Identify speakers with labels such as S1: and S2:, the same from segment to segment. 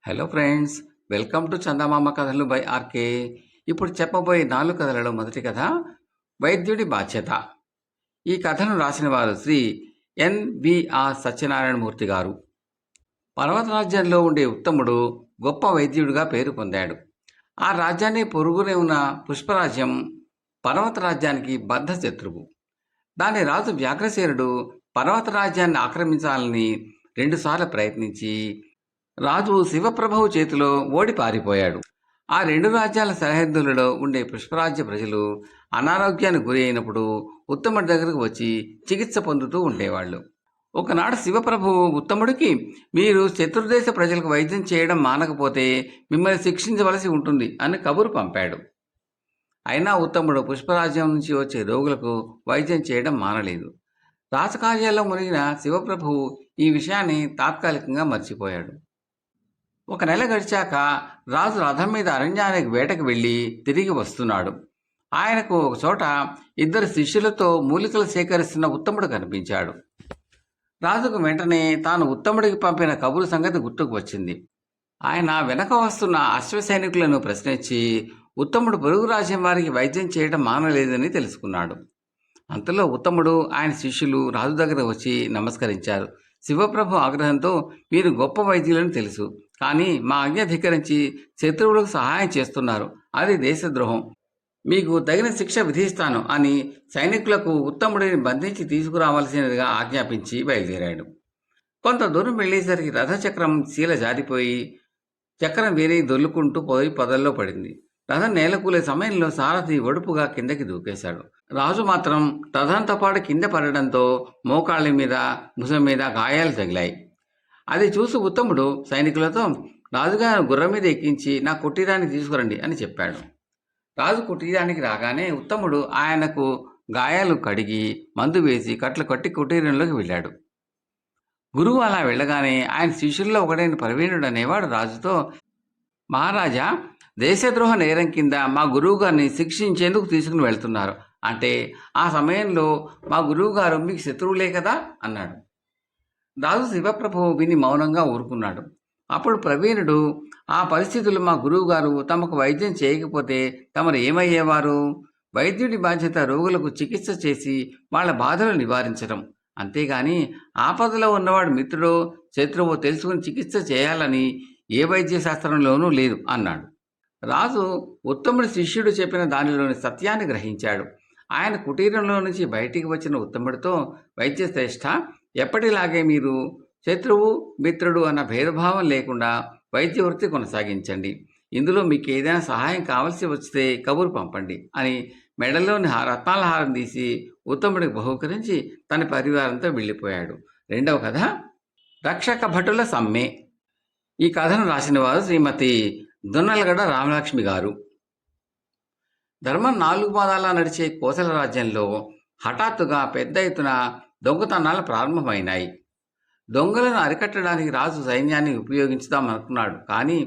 S1: Hello friends, welcome to చందమామ కథలు by RK. ఇప్పుడు చెప్పబోయే 4 కథలలో మొదటి కథ వైద్యుడి బాధ్యత. ఈ కథను రాసిన వారు శ్రీ ఎన్బిఆర్ సత్యనారాయణమూర్తి గారు. పర్వతరాజ్యంలో ఉండే ఉత్తముడు గొప్ప వైద్యుడిగా పేరు పొందాడు. ఆ రాజ్యాన్ని పొరుగునే ఉన్న పుష్పరాజ్యం పర్వతరాజ్యానికి బద్ధ శత్రువు. దాని రాజు వ్యాఘ్రసేనుడు పర్వతరాజ్యాన్ని ఆక్రమించాలని 2 సార్లు ప్రయత్నించి రాజు శివప్రభువు చేతిలో ఓడి పారిపోయాడు. ఆ 2 రాజ్యాల సరిహద్దులలో ఉండే పుష్పరాజ్య ప్రజలు అనారోగ్యానికి గురి అయినప్పుడు ఉత్తముడి దగ్గరకు వచ్చి చికిత్స పొందుతూ ఉండేవాళ్ళు. ఒకనాడు శివప్రభువు ఉత్తముడికి, మీరు శత్రుదేశ ప్రజలకు వైద్యం చేయడం మానకపోతే మిమ్మల్ని శిక్షించవలసి ఉంటుంది అని కబురు పంపాడు. అయినా ఉత్తముడు పుష్పరాజ్యం నుంచి వచ్చే రోగులకు వైద్యం చేయడం మానలేదు. రాజకార్యాల్లో మునిగిన శివప్రభువు ఈ విషయాన్ని తాత్కాలికంగా మర్చిపోయాడు. 1 నెల గడిచాక రాజు రథం మీద అరణ్యానికి వేటకు వెళ్ళి తిరిగి వస్తున్నాడు. ఆయనకు ఒక చోట 2 శిష్యులతో మూలికలు సేకరిస్తున్న ఉత్తముడు కనిపించాడు. రాజుకు వెంటనే తాను ఉత్తముడికి పంపిన కబురు సంగతి గుర్తుకు వచ్చింది. ఆయన వెనక వస్తున్న అశ్వసైనికులను ప్రశ్నించి ఉత్తముడు పొరుగు రాజ్యం వారికి వైద్యం చేయడం మానలేదని తెలుసుకున్నాడు. అంతలో ఉత్తముడు, ఆయన శిష్యులు రాజు దగ్గర వచ్చి నమస్కరించారు. శివప్రభు ఆగ్రహంతో, మీరు గొప్ప వైద్యులని తెలుసు, కానీ మా ఆజ్ఞ ధిక్కరించి శత్రువులకు సహాయం చేస్తున్నారు, అది దేశద్రోహం, మీకు తగిన శిక్ష విధిస్తాను అని సైనికులకు ఉత్తముడిని బంధించి తీసుకురావాల్సినదిగా ఆజ్ఞాపించి బయలుదేరాడు. కొంత దూరం వెళ్ళేసరికి రథచక్రం శీల జారిపోయి చక్రం వేరే దొల్లుకుంటూ పోయి పొదల్లో పడింది. రథం నేలకూలే సమయంలో సారథి ఒడుపుగా కిందకి దూకేశాడు. రాజు మాత్రం రథంతో పాటు కింద పడడంతో మోకాళ్ళ మీద, భుజం మీద గాయాలు తగిలాయి. అది చూసి ఉత్తముడు సైనికులతో, రాజుగారు గుర్రం మీద ఎక్కించి నా కుటీరానికి తీసుకురండి అని చెప్పాడు. రాజు కుటీరానికి రాగానే ఉత్తముడు ఆయనకు గాయాలు కడిగి మందు వేసి కట్లు కట్టి కుటీరంలోకి వెళ్ళాడు. గురువు అలా వెళ్ళగానే ఆయన శిష్యుల్లో ఒకడైన ప్రవీణుడు అనేవాడు రాజుతో, మహారాజా, దేశద్రోహ నేరం కింద మా గురువుగారిని శిక్షించేందుకు తీసుకుని వెళ్తున్నారు. అంటే ఆ సమయంలో మా గురువుగారు మీకు శత్రువులే కదా అన్నాడు. రాజు శివప్రభువు విని మౌనంగా ఊరుకున్నాడు. అప్పుడు ప్రవీణుడు, ఆ పరిస్థితులు మా గురువుగారు తమకు వైద్యం చేయకపోతే తమరు ఏమయ్యేవారు? వైద్యుడి బాధ్యత రోగులకు చికిత్స చేసి వాళ్ళ బాధలు నివారించడం, అంతేగాని ఆపదలో ఉన్నవాడు మిత్రుడో శత్రువో తెలుసుకుని చికిత్స చేయాలని ఏ వైద్య శాస్త్రంలోనూ లేదు అన్నాడు. రాజు ఉత్తముడి శిష్యుడు చెప్పిన దానిలోని సత్యాన్ని గ్రహించాడు. ఆయన కుటీరంలో నుంచి బయటికి వచ్చిన ఉత్తముడితో, వైద్యశ్రేష్ఠ, ఎప్పటిలాగే మీరు శత్రువు మిత్రుడు అన్న భేదభావం లేకుండా వైద్య వృత్తి కొనసాగించండి. ఇందులో మీకు ఏదైనా సహాయం కావలసి వస్తే కబురు పంపండి అని మెడలోని రత్నాల హారం తీసి ఉత్తముడికి బహుకరించి తన పరివారంతో వెళ్ళిపోయాడు. 2వ కథ రక్షక భటుల సమ్మె. ఈ కథను రాసిన వారు శ్రీమతి దొన్నలగడ్డ రామలక్ష్మి గారు. ధర్మం 4 పాదాల నడిచే కోసల రాజ్యంలో హఠాత్తుగా పెద్ద ఎత్తున దొంగతనాలు ప్రారంభమైనాయి. దొంగలను అరికట్టడానికి రాజు సైన్యాన్ని ఉపయోగించుదామనుకున్నాడు. కానీ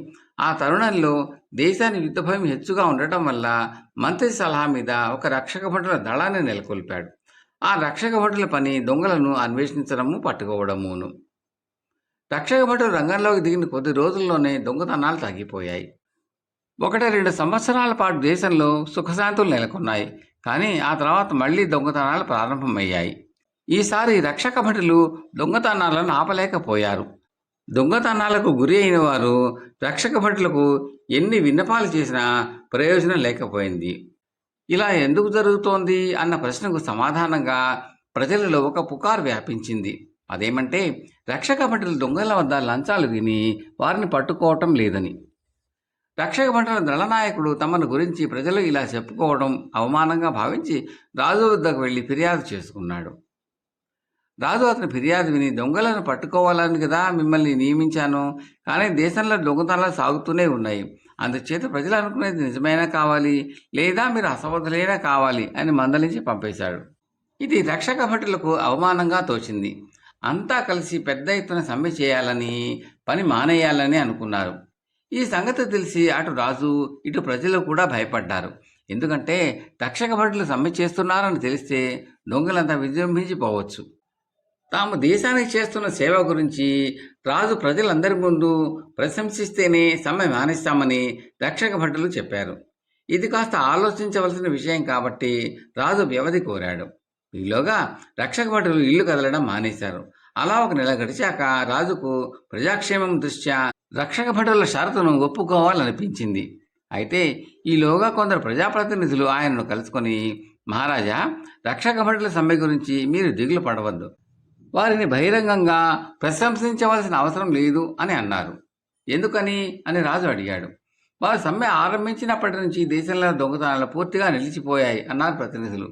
S1: ఆ తరుణంలో దేశానికి యుద్ధభయం హెచ్చుగా ఉండటం వల్ల మంత్రి సలహా మీద ఒక రక్షక భటుల దళాన్ని నెలకొల్పాడు. ఆ రక్షక భటుల పని దొంగలను అన్వేషించడము, పట్టుకోవడమును. రక్షక భటులు రంగంలోకి దిగిన కొద్ది రోజుల్లోనే దొంగతనాలు తగ్గిపోయాయి. 1-2 సంవత్సరాల పాటు దేశంలో సుఖశాంతులు నెలకొన్నాయి. కానీ ఆ తర్వాత మళ్లీ దొంగతనాలు ప్రారంభమయ్యాయి. ఈసారి రక్షక భటులు దొంగతనాలను ఆపలేకపోయారు. దొంగతనాలకు గురి అయిన వారు రక్షక భటులకు ఎన్ని విన్నపాలు చేసినా ప్రయోజనం లేకపోయింది. ఇలా ఎందుకు జరుగుతోంది అన్న ప్రశ్నకు సమాధానంగా ప్రజలలో ఒక పుకారు వ్యాపించింది. అదేమంటే, రక్షక భటులు దొంగల వద్ద లంచాలు విని వారిని పట్టుకోవటం లేదని. రక్షక భటుల దళనాయకుడు తమను గురించి ప్రజలు ఇలా చెప్పుకోవడం అవమానంగా భావించి రాజు వద్దకు వెళ్ళి ఫిర్యాదు చేసుకున్నాడు. రాజు అతని ఫిర్యాదు విని, దొంగలను పట్టుకోవాలని కదా మిమ్మల్ని నియమించాను, కానీ దేశంలో దొంగతనాలు సాగుతూనే ఉన్నాయి, అందుచేత ప్రజలు అనుకునేది నిజమైనా కావాలి లేదా మీరు అసమర్థులైనా కావాలి అని మందలించి పంపేశాడు. ఇది రక్షక భటులకు అవమానంగా తోచింది. అంతా కలిసి పెద్ద ఎత్తున సమ్మె చేయాలని, పని మానేయాలని అనుకున్నారు. ఈ సంగతి తెలిసి అటు రాజు ఇటు ప్రజలు కూడా భయపడ్డారు. ఎందుకంటే రక్షక భటులు సమ్మె చేస్తున్నారని తెలిస్తే దొంగలంతా విజృంభించిపోవచ్చు. తాము దేశానికి చేస్తున్న సేవ గురించి రాజు ప్రజలందరి ముందు ప్రశంసిస్తేనే సమ్మె మానేస్తామని రక్షక భటులు చెప్పారు. ఇది కాస్త ఆలోచించవలసిన విషయం కాబట్టి రాజు వ్యవధి కోరాడు. ఈలోగా రక్షక భటులు ఇల్లు కదలడం మానేశారు. అలా ఒక నెల గడిచాక రాజుకు ప్రజాక్షేమం దృష్ట్యా రక్షక భటుల షరతును ఒప్పుకోవాలనిపించింది. అయితే ఈలోగా కొందరు ప్రజాప్రతినిధులు ఆయనను కలుసుకొని, మహారాజా, రక్షక భటుల సమ్మె గురించి మీరు దిగులు పడవద్దు, వారిని బహిరంగంగా ప్రశంసించవలసిన అవసరం లేదు అని అన్నారు. ఎందుకని అని రాజు అడిగాడు. వారు సమ్మె ఆరంభించినప్పటి నుంచి దేశంలో దొంగతనాలు పూర్తిగా నిలిచిపోయాయి అన్నారు ప్రతినిధులు.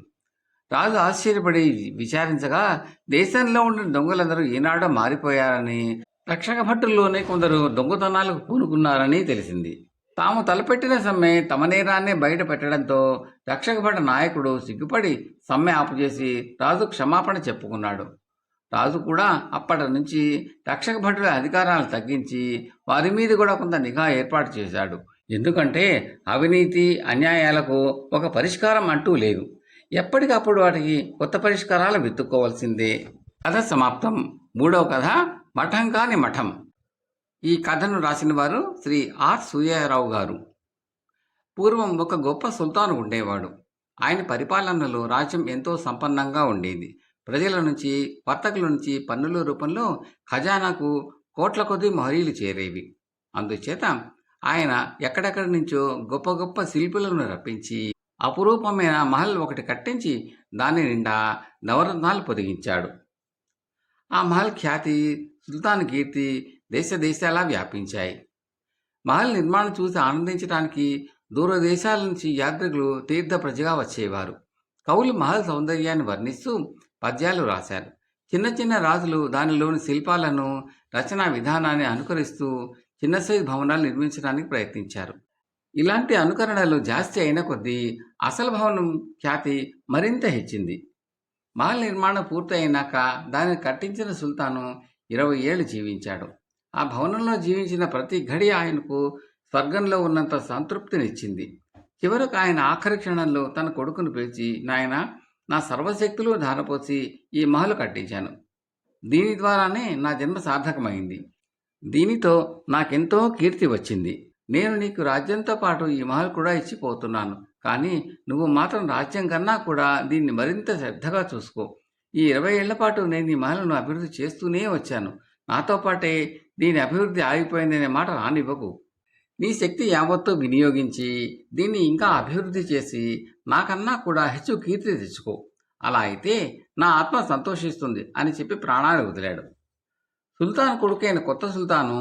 S1: రాజు ఆశ్చర్యపడి విచారించగా దేశంలో ఉండిన దొంగలందరూ ఈనాడో మారిపోయారని, రక్షక భటుల్లోనే కొందరు దొంగతనాలకు పూనుకున్నారని తెలిసింది. తాము తలపెట్టిన సమ్మె తమ నేరాన్నే బయట పెట్టడంతో రక్షక భట నాయకుడు సిగ్గుపడి సమ్మె ఆపుచేసి రాజు క్షమాపణ చెప్పుకున్నాడు. రాజు కూడా అప్పటి నుంచి రక్షక భటుల అధికారాలు తగ్గించి వారి మీద కూడా కొంత నిఘా ఏర్పాటు చేశాడు. ఎందుకంటే అవినీతి అన్యాయాలకు ఒక పరిష్కారం అంటూ లేదు. ఎప్పటికప్పుడు వాటికి కొత్త పరిష్కారాలు వెతుక్కోవాల్సిందే. కథ సమాప్తం. మూడవ కథ మఠం కాని మఠం. ఈ కథను రాసిన వారు శ్రీ ఆర్ సూర్యారావు గారు. పూర్వం ఒక గొప్ప సుల్తాను ఉండేవాడు. ఆయన పరిపాలనలో రాజ్యం ఎంతో సంపన్నంగా ఉండేది. ప్రజల నుంచి, వర్తకుల నుంచి పన్నుల రూపంలో ఖజానాకు కోట్ల కొద్దీ మొహరీలు చేరేవి. అందుచేత ఆయన ఎక్కడెక్కడి నుంచో గొప్ప గొప్ప శిల్పులను రప్పించి అపురూపమైన మహల్ ఒకటి కట్టించి దాని నిండా నవరత్నాలు పొదిగించాడు. ఆ మహల్ ఖ్యాతి, సుల్తాన్ కీర్తి దేశ దేశాలా వ్యాపించాయి. మహల్ నిర్మాణం చూసి ఆనందించడానికి దూరదేశాల నుంచి యాత్రికులు తీర్థ ప్రజగా వచ్చేవారు. కవులు మహల్ సౌందర్యాన్ని వర్ణిస్తూ పద్యాలు రాశారు. చిన్న చిన్న రాజులు దానిలోని శిల్పాలను, రచనా విధానాన్ని అనుకరిస్తూ చిన్న సైజు భవనాలు నిర్మించడానికి ప్రయత్నించారు. ఇలాంటి అనుకరణలు జాస్తి అయిన కొద్దీ అసలు భవనం ఖ్యాతి మరింత హెచ్చింది. మహల్ నిర్మాణం పూర్తి అయినాక దానిని కట్టించిన సుల్తాను 20 ఏళ్ళు జీవించాడు. ఆ భవనంలో జీవించిన ప్రతి ఘడి ఆయనకు స్వర్గంలో ఉన్నంత సంతృప్తినిచ్చింది. చివరకు ఆయన ఆఖరి క్షణంలో తన కొడుకును పిలిచి, నాయనా, నా సర్వశక్తులు ధారపోసి ఈ మహలు కట్టించాను. దీని ద్వారానే నా జన్మ సార్థకమైంది. దీనితో నాకెంతో కీర్తి వచ్చింది. నేను నీకు రాజ్యంతో పాటు ఈ మహల్ కూడా ఇచ్చిపోతున్నాను. కానీ నువ్వు మాత్రం రాజ్యం కన్నా కూడా దీన్ని మరింత శ్రద్ధగా చూసుకో. ఈ 20 ఏళ్ల పాటు నేను ఈ మహల్ను అభివృద్ధి చేస్తూనే వచ్చాను. నాతో పాటే దీని అభివృద్ధి ఆగిపోయిందనే మాట రానివ్వకు. నీ శక్తి యావత్తూ వినియోగించి దీన్ని ఇంకా అభివృద్ధి చేసి నాకన్నా కూడా హెచ్చు కీర్తి తెచ్చుకో. అలా అయితే నా ఆత్మ సంతోషిస్తుంది అని చెప్పి ప్రాణాలు వదిలాడు. సుల్తాన్ కొడుకైన కొత్త సుల్తాను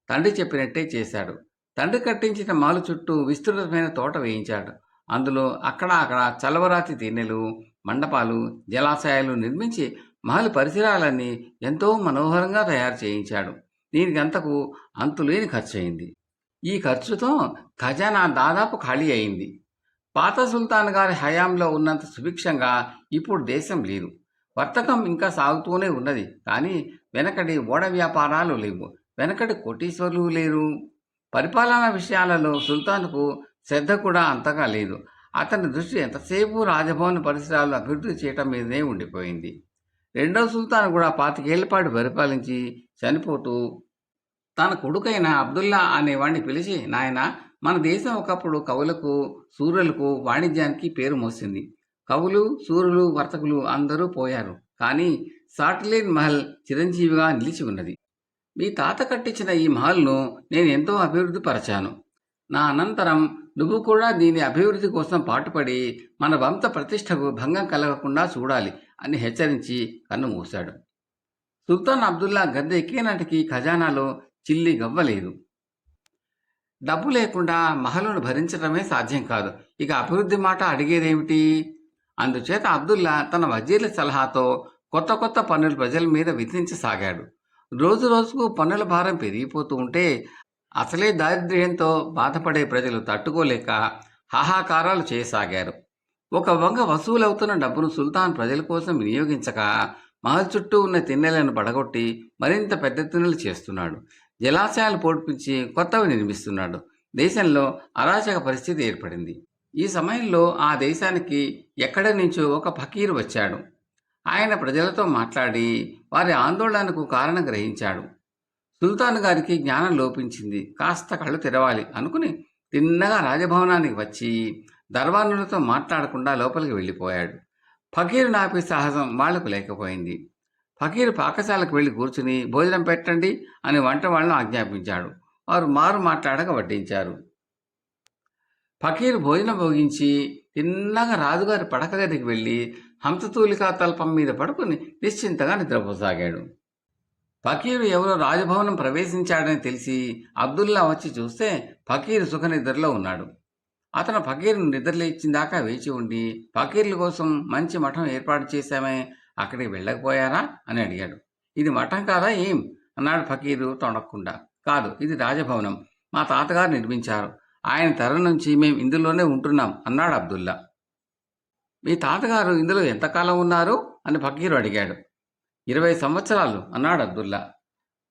S1: తండ్రి చెప్పినట్టే చేశాడు. తండ్రి కట్టించిన మాలు చుట్టూ విస్తృతమైన తోట వేయించాడు. అందులో అక్కడ చలవరాతి తిన్నెలు, మండపాలు, జలాశయాలు నిర్మించి మహల్ పరిసరాలన్నీ ఎంతో మనోహరంగా తయారు చేయించాడు. దీనికంతకు అంతులేని ఖర్చు అయింది. ఈ ఖర్చుతో ఖజానా దాదాపు ఖాళీ అయింది. పాత సుల్తాన్ గారి హయాంలో ఉన్నంత సుభిక్షంగా ఇప్పుడు దేశం లేదు. వర్తకం ఇంకా సాగుతూనే ఉన్నది. కానీ వెనకటి ఓడ వ్యాపారాలు లేవు. వెనకటి కోటీశ్వరులు లేరు. పరిపాలనా విషయాలలో సుల్తాన్కు శ్రద్ధ కూడా అంతగా లేదు. అతని దృష్టి ఎంతసేపు రాజభవన పరిసరాలు అభివృద్ధి చేయటం మీదనే ఉండిపోయింది. రెండవ సుల్తాన్ కూడా 25 ఏళ్ల పాటు పరిపాలించి చనిపోతూ తన కొడుకైన అబ్దుల్లా అనేవాడిని పిలిచి, నాయన, మన దేశం ఒకప్పుడు కవులకు, సూర్యులకు, వాణిజ్యానికి పేరు మోసింది. కవులు, సూర్యులు, వర్తకులు అందరూ పోయారు. కానీ సాటిలేని మహల్ చిరంజీవిగా నిలిచి ఉన్నది. మీ తాత కట్టించిన ఈ మహల్ను నేను ఎంతో అభివృద్ధి పరచాను. నా అనంతరం నువ్వు కూడా దీని అభివృద్ధి కోసం పాటుపడి మన వంశ ప్రతిష్టకు భంగం కలగకుండా చూడాలి అని హెచ్చరించి కన్ను మూశాడు. సుల్తాన్ అబ్దుల్లా గద్దె ఎక్కినాటికి ఖజానాలో చిల్లి గవ్వలేదు. డబ్బు లేకుండా మహలును భరించడమే సాధ్యం కాదు. ఇక అభివృద్ధి మాట అడిగేదేమిటి? అందుచేత అబ్దుల్లా తన వజీర్ల సలహాతో కొత్త కొత్త పన్నులు ప్రజల మీద విధించసాగాడు. రోజు రోజుకు పన్నుల భారం పెరిగిపోతూ ఉంటే అసలే దారిద్ర్యంతో బాధపడే ప్రజలు తట్టుకోలేక హాహాకారాలు చేయసాగారు. ఒక వంగ వసూలవుతున్న డబ్బును సుల్తాన్ ప్రజల కోసం వినియోగించక మహల్ చుట్టూ ఉన్న తిన్నెలను పడగొట్టి మరింత పెద్ద తిన్నెలు చేస్తున్నాడు. జలాశయాలు పోడ్పించి కొత్తవి నిర్మిస్తున్నాడు. దేశంలో అరాచక పరిస్థితి ఏర్పడింది. ఈ సమయంలో ఆ దేశానికి ఎక్కడి నుంచో ఒక ఫకీరు వచ్చాడు. ఆయన ప్రజలతో మాట్లాడి వారి ఆందోళనకు కారణం గ్రహించాడు. సుల్తాన్ గారికి జ్ఞానం లోపించింది, కాస్త కళ్ళు తెరవాలి అనుకుని తిన్నగా రాజభవనానికి వచ్చి దర్బానులతో మాట్లాడకుండా లోపలికి వెళ్ళిపోయాడు. ఫకీరు నాపే సాహసం వాళ్లకు లేకపోయింది. ఫకీరు పాకశాలకు వెళ్ళి కూర్చుని భోజనం పెట్టండి అని వంట వాళ్ళను ఆజ్ఞాపించాడు. వారు మారు మాట్లాడక వడ్డించారు. ఫకీరు భోజనం భోగించి తిన్నగా రాజుగారి పడక గదికి వెళ్ళి హంసతూలికా తల్పం మీద పడుకుని నిశ్చింతగా నిద్రపోసాగాడు. ఫకీరు ఎవరో రాజభవనం ప్రవేశించాడని తెలిసి అబ్దుల్లా వచ్చి చూస్తే ఫకీరు సుఖనిద్రలో ఉన్నాడు. అతను ఫకీరును నిద్రలేచిందాకా వేచి ఉండి, ఫకీర్ల కోసం మంచి మఠం ఏర్పాటు చేశామే, అక్కడికి వెళ్ళకపోయారా అని అడిగాడు. ఇది మఠం కాదా ఏం అన్నాడు ఫకీరు తొణక్కుండా. కాదు, ఇది రాజభవనం, మా తాతగారు నిర్మించారు, ఆయన తరం నుంచి మేము ఇందులోనే ఉంటున్నాం అన్నాడు అబ్దుల్లా. మీ తాతగారు ఇందులో ఎంతకాలం ఉన్నారు అని ఫకీరు అడిగాడు. 20 సంవత్సరాలు అన్నాడు అబ్దుల్లా.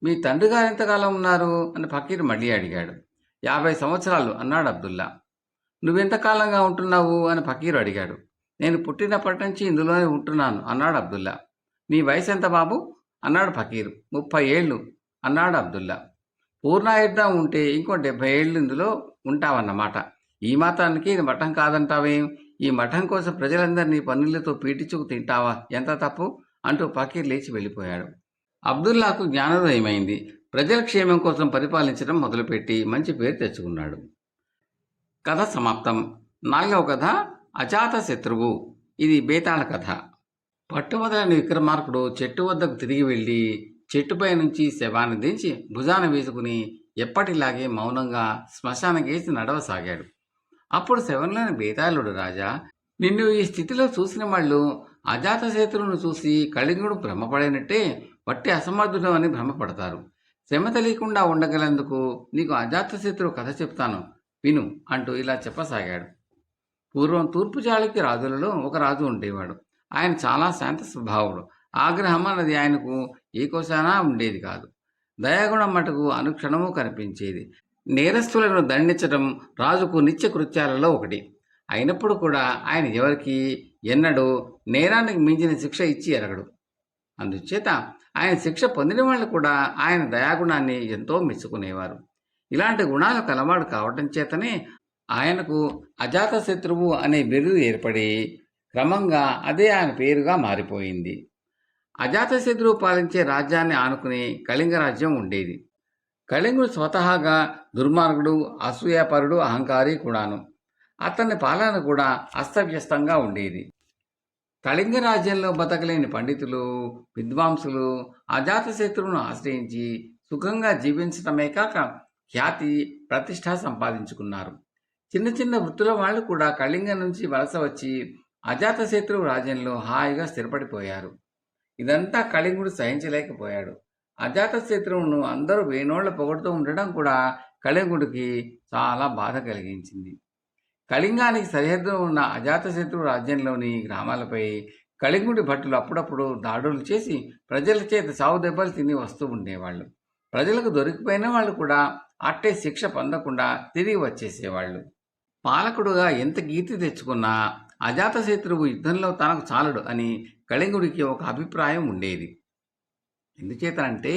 S1: మీ తండ్రి గారు ఎంతకాలం ఉన్నారు అని ఫకీరు మళ్ళీ అడిగాడు. 50 సంవత్సరాలు అన్నాడు అబ్దుల్లా. నువ్వెంతకాలంగా ఉంటున్నావు అని ఫకీరు అడిగాడు. నేను పుట్టినప్పటి నుంచి ఇందులోనే ఉంటున్నాను అన్నాడు అబ్దుల్లా. నీ వయసు ఎంత బాబు అన్నాడు ఫకీరు. 30 ఏళ్ళు అన్నాడు అబ్దుల్లా. పూర్ణాయుద్ధం ఉంటే ఇంకో 70 ఏళ్ళు ఇందులో ఉంటావన్నమాట. ఈ మాత్రానికి ఇది మఠం కాదంటావేం? ఈ మఠం కోసం ప్రజలందరినీ పన్నులతో పీటించుకు తింటావా? ఎంత తప్పు అంటూ ఫకీర్ లేచి వెళ్ళిపోయాడు. అబ్దుల్లాకు జ్ఞానోదయమైంది. ప్రజల క్షేమం కోసం పరిపాలించడం మొదలుపెట్టి మంచి పేరు తెచ్చుకున్నాడు. కథ సమాప్తం. 4వ కథ అజాతశత్రువు. ఇది బేతాళ కథ. పట్టువదలని విక్రమార్కుడు చెట్టు వద్దకు తిరిగి వెళ్ళి చెట్టుపై నుంచి శవాన్ని దించి భుజాన వేసుకుని ఎప్పటిలాగే మౌనంగా శ్మశానకేసి నడవసాగాడు. అప్పుడు శవంలోని బేతాళుడు, రాజా, నిన్ను ఈ స్థితిలో చూసిన వాళ్ళు అజాతశత్రువును చూసి కళింగుడు భ్రమపడినట్టే వట్టి అసమర్థుడు అని భ్రమపడతారు. శ్రమ తెలియకుండా ఉండగలందుకు నీకు అజాతశత్రువు కథ చెప్తాను విను అంటూ ఇలా చెప్పసాగాడు. పూర్వం తూర్పు చాళుక్య రాజులలో ఒక రాజు ఉండేవాడు. ఆయన చాలా శాంత స్వభావుడు. ఆగ్రహం అన్నది ఆయనకు ఏ కోసానా ఉండేది కాదు. దయాగుణం మటుకు అనుక్షణము కనిపించేది. నేరస్తులను దండించడం రాజుకు నిత్య కృత్యాలలో ఒకటి. అయినప్పుడు కూడా ఆయన ఎవరికి ఎన్నడూ నేరానికి మించిన శిక్ష ఇచ్చి ఎరగడు. అందుచేత ఆయన శిక్ష పొందిన వాళ్ళు కూడా ఆయన దయాగుణాన్ని ఎంతో మెచ్చుకునేవారు. ఇలాంటి గుణాలు కలవాడు కావటం చేతనే ఆయనకు అజాతశత్రువు అనే బిరుదు ఏర్పడి క్రమంగా అదే ఆయన పేరుగా మారిపోయింది. అజాతశత్రువు పాలించే రాజ్యాన్ని ఆనుకుని కళింగ రాజ్యం ఉండేది. కళింగుడు స్వతహాగా దుర్మార్గుడు, అసూయాపరుడు, అహంకారి కూడాను. అతని పాలన కూడా అస్తవ్యస్తంగా ఉండేది. కళింగ రాజ్యంలో బతకలేని పండితులు, విద్వాంసులు అజాతశత్రువును ఆశ్రయించి సుఖంగా జీవించటమే కాక ఖ్యాతి, ప్రతిష్ట సంపాదించుకున్నారు. చిన్న చిన్న వృత్తుల వాళ్ళు కూడా కళింగ నుంచి వలస వచ్చి అజాతశత్రువు రాజ్యంలో హాయిగా స్థిరపడిపోయారు. ఇదంతా కళింగుడు సహించలేకపోయాడు. అజాతశత్రువును అందరూ వేణోళ్ల పొగడుతూ ఉండడం కూడా కళింగుడికి చాలా బాధ కలిగించింది. కళింగానికి సరిహద్దులో ఉన్న అజాతశత్రువు రాజ్యంలోని గ్రామాలపై కళింగుడి భటులు అప్పుడప్పుడు దాడులు చేసి ప్రజల చేత సావు దెబ్బలు తిని వస్తూ ఉండేవాళ్ళు. ప్రజలకు దొరికిపోయిన వాళ్ళు కూడా అట్టే శిక్ష పొందకుండా తిరిగి వచ్చేసేవాళ్ళు. పాలకుడుగా ఎంత కీర్తి తెచ్చుకున్నా అజాతశత్రువు యుద్ధంలో తనకు చాలడు అని కళింగుడికి ఒక అభిప్రాయం ఉండేది. ఎందుచేతనంటే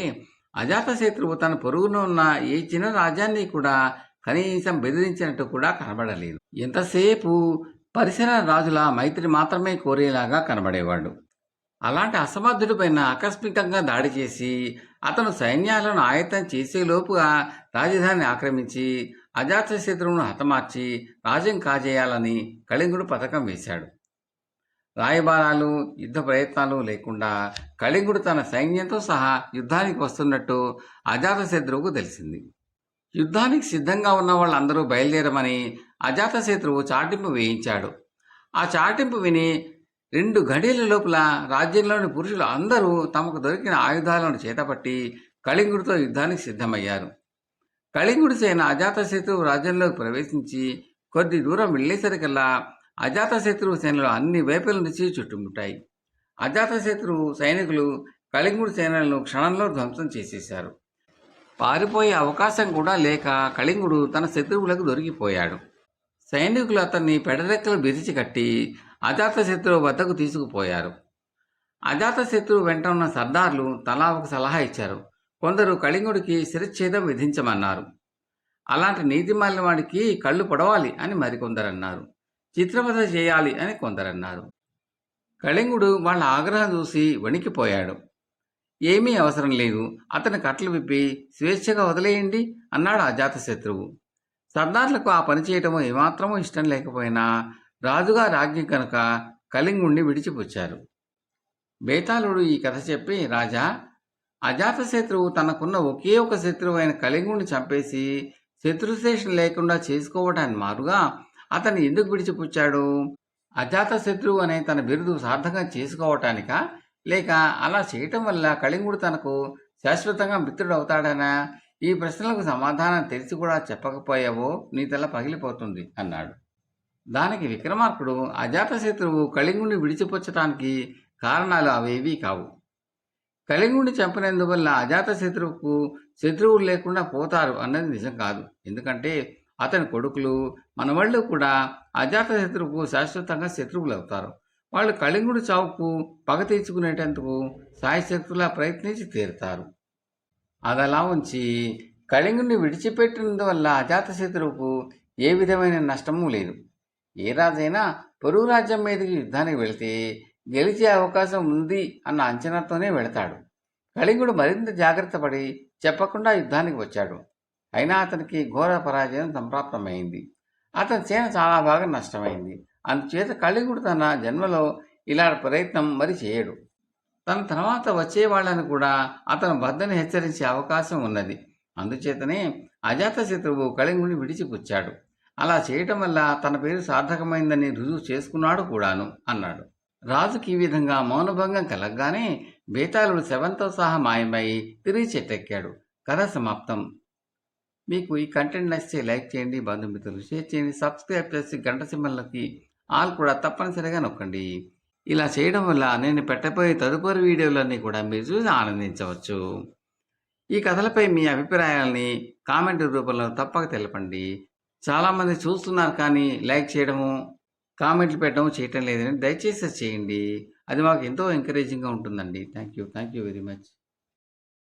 S1: అజాతశత్రువు తన పొరుగున ఉన్న ఏ చిన్న రాజ్యాన్ని కూడా కనీసం బెదిరించినట్టు కూడా కనబడలేదు. ఎంతసేపు పరిసర రాజుల మైత్రి మాత్రమే కోరేలాగా కనబడేవాడు. అలాంటి అసమర్థుడిపైన ఆకస్మికంగా దాడి చేసి అతను సైన్యాలను ఆయత్తం చేసేలోపుగా రాజధానిని ఆక్రమించి అజాతశత్రువును హతమార్చి రాజ్యం కాజేయాలని కళింగుడు పథకం వేశాడు. రాయబారాలు, యుద్ధ ప్రయత్నాలు లేకుండా కళింగుడు తన సైన్యంతో సహా యుద్ధానికి వస్తున్నట్టు అజాతశత్రువుకు తెలిసింది. యుద్ధానికి సిద్ధంగా ఉన్న వాళ్ళందరూ బయలుదేరమని అజాతశత్రువు చాటింపు వేయించాడు. ఆ చాటింపు విని 2 గడియల లోపల రాజ్యంలోని పురుషులు అందరూ తమకు దొరికిన ఆయుధాలను చేతపట్టి కళింగుడితో యుద్ధానికి సిద్ధమయ్యారు. కళింగుడి సేన అజాతశత్రువు రాజ్యంలోకి ప్రవేశించి కొద్ది దూరం వెళ్ళేసరికల్లా అజాతశత్రువు సేనలు అన్ని వైపుల నుంచి చుట్టుముట్టాయి. అజాతశత్రువు సైనికులు కళింగుడి సేనలను క్షణంలో ధ్వంసం చేసేశారు. పారిపోయే అవకాశం కూడా లేక కళింగుడు తన శత్రువులకు దొరికిపోయాడు. సైనికులు అతన్ని పెడరెక్కలు బిరిచి కట్టి అజాతశత్రువు వద్దకు తీసుకుపోయారు. అజాతశత్రువు వెంట ఉన్న సర్దార్లు తలా ఒక సలహా ఇచ్చారు. కొందరు కళింగుడికి శిరచ్ఛేదం విధించమన్నారు. అలాంటి నీతిమాలిన వాడికి కళ్ళు పొడవాలి అని మరికొందరన్నారు. చిత్రవధ చేయాలి అని కొందరన్నారు. కళింగుడు వాళ్ళ ఆగ్రహం చూసి వణికిపోయాడు. ఏమీ అవసరం లేదు, అతని కట్లు విప్పి స్వేచ్ఛగా వదిలేయండి అన్నాడు అజాతశత్రువు. సర్దార్లకు ఆ పని చేయటము ఏమాత్రమూ ఇష్టం లేకపోయినా రాజుగారి ఆజ్ఞ కనుక కళింగుణ్ణి విడిచిపుచ్చారు. బేతాళుడు ఈ కథ చెప్పి, రాజా, అజాతశత్రువు తనకున్న ఒకే ఒక శత్రువు అయిన కళింగుణ్ణి చంపేసి శత్రుశేషం లేకుండా చేసుకోవటానికి మారుగా అతన్ని ఎందుకు విడిచిపుచ్చాడు? అజాతశత్రువు అనే తన బిరుదు సార్థకం చేసుకోవటానికా, లేక అలా చేయటం వల్ల కళింగుడు తనకు శాశ్వతంగా మిత్రుడవుతాడనా? ఈ ప్రశ్నలకు సమాధానం తెలిసి కూడా చెప్పకపోయావో నీ తల పగిలిపోతుంది అన్నాడు. దానికి విక్రమార్కుడు, అజాతశత్రువు కళింగుడిని విడిచిపుచ్చటానికి కారణాలు అవేవీ కావు. కళింగుడిని చంపినందువల్ల అజాతశత్రువుకు శత్రువులు లేకుండా పోతారు అన్నది నిజం కాదు. ఎందుకంటే అతని కొడుకులు, మనవాళ్ళు కూడా అజాతశత్రువుకు శాశ్వతంగా శత్రువులు అవుతారు. వాళ్ళు కళింగుడి చావుకు పగ తీర్చుకునేటందుకు సాయశక్తులా ప్రయత్నించి తీరుతారు. అదలా ఉంచి కళింగుడిని విడిచిపెట్టినందువల్ల అజాతశత్రువుకు ఏ విధమైన నష్టమూ లేదు. ఏ రాజైనా పొరుగు రాజ్యం మీదకి యుద్ధానికి వెళితే గెలిచే అవకాశం ఉంది అన్న అంచనాతోనే వెళతాడు. కళింగుడు మరింత జాగ్రత్త పడి చెప్పకుండా యుద్ధానికి వచ్చాడు. అయినా అతనికి ఘోర పరాజయం సంప్రాప్తమైంది. అతని సేన చాలా బాగా నష్టమైంది. అందుచేత కళింగుడు తన జన్మలో ఇలాంటి ప్రయత్నం మరి చేయడు. తన తర్వాత వచ్చేవాళ్లను కూడా అతను వద్దని హెచ్చరించే అవకాశం ఉన్నది. అందుచేతనే అజాతశత్రువు కళింగుడిని విడిచిపుచ్చాడు. అలా చేయటం వల్ల తన పేరు సార్థకమైందని రుజువు చేసుకున్నాడు కూడాను అన్నాడు. రాజుకి ఈ విధంగా మౌనభంగం కలగగానే బేతాళుడు శవంతో సహా మాయమై తిరిగి చెట్టెక్కాడు. కథ సమాప్తం. మీకు ఈ కంటెంట్ నచ్చితే లైక్ చేయండి, బంధుమిత్రులు షేర్ చేయండి, సబ్స్క్రైబ్ చేసి గంట సింబల్లోకి ఆల్ కూడా తప్పనిసరిగా నొక్కండి. ఇలా చేయడం వల్ల నేను పెట్టబోయే తదుపరి వీడియోలన్నీ కూడా మీరు చూసి ఆనందించవచ్చు. ఈ కథలపై మీ అభిప్రాయాలని కామెంట్ రూపంలో తప్పక తెలపండి. చాలామంది చూస్తున్నారు కానీ లైక్ చేయడము, కామెంట్లు పెట్టడము చేయటం లేదని దయచేసి చేయండి. అది మాకు ఎంతో ఎంకరేజింగ్గా ఉంటుందండి. Thank you very much.